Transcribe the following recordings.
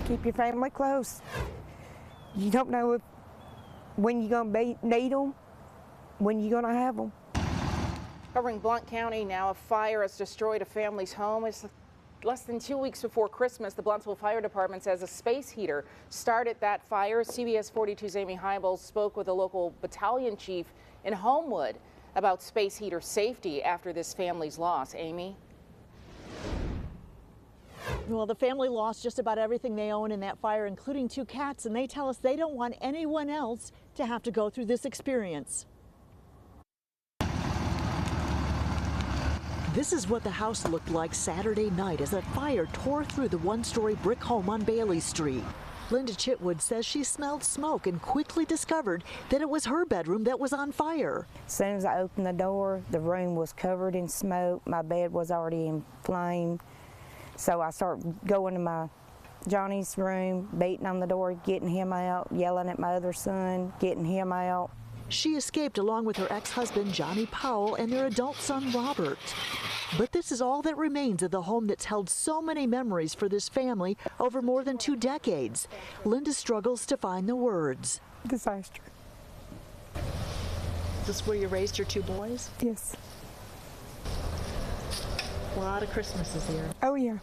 Keep your family close. You don't know when you're going to need them, when you're going to have them. Covering Blount County now, a fire has destroyed a family's home. It's less than 2 weeks before Christmas. The Blountsville Fire Department says a space heater started that fire. CBS 42's Amy Hybels spoke with a local battalion chief in Homewood about space heater safety after this family's loss. Amy? Well, the family lost just about everything they own in that fire, including 2 cats, and they tell us they don't want anyone else to have to go through this experience. This is what the house looked like Saturday night as a fire tore through the 1-story brick home on Bailey Street. Linda Chitwood says she smelled smoke and quickly discovered that it was her bedroom that was on fire. As soon as I opened the door, the room was covered in smoke. My bed was already in flame. So I started going to Johnny's room, beating on the door, getting him out, yelling at my other son, getting him out. She escaped along with her ex-husband, Johnny Powell, and their adult son, Robert. But this is all that remains of the home that's held so many memories for this family over more than 2 decades. Linda struggles to find the words. Disaster. Is this where you raised your 2 boys? Yes. A lot of Christmases here. Oh, yeah.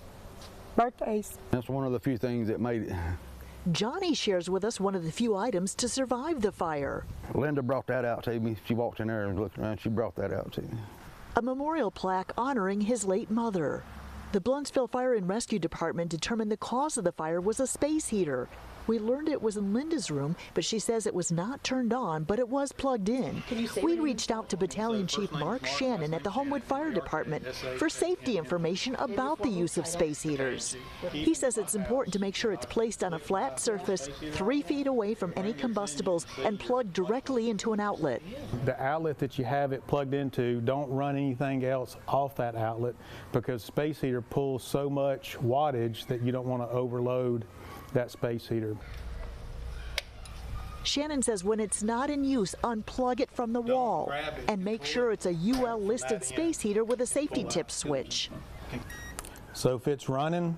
Birthdays. That's one of the few things that made it. Johnny shares with us one of the few items to survive the fire. Linda brought that out to me. She walked in there and looked around. She brought that out to me. A memorial plaque honoring his late mother. The Blountsville Fire and Rescue Department determined the cause of the fire was a space heater. We learned it was in Linda's room, but she says it was not turned on, but it was plugged in. We reached out to Battalion Chief Mark Shannon at the Homewood Fire Department for safety information about the use of space heaters. He says it's important to make sure it's placed on a flat surface 3 feet away from any combustibles and plugged directly into an outlet. The outlet that you have it plugged into, don't run anything else off that outlet because space heater pulls so much wattage that you don't want to overload that space heater. Shannon says when it's not in use, unplug it from the wall and make sure it's a UL listed space heater with a safety tip switch. So if it's running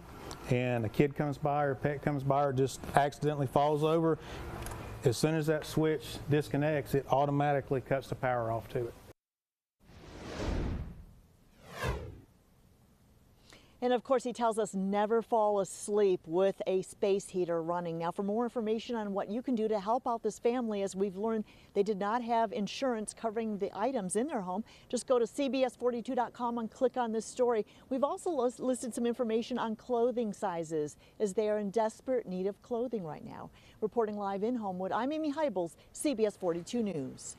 and a kid comes by or a pet comes by or just accidentally falls over, as soon as that switch disconnects, it automatically cuts the power off to it. And of course, he tells us never fall asleep with a space heater running. Now, for more information on what you can do to help out this family, as we've learned they did not have insurance covering the items in their home, just go to cbs42.com and click on this story. We've also listed some information on clothing sizes, as they are in desperate need of clothing right now. Reporting live in Homewood, I'm Amy Hybels, CBS 42 News.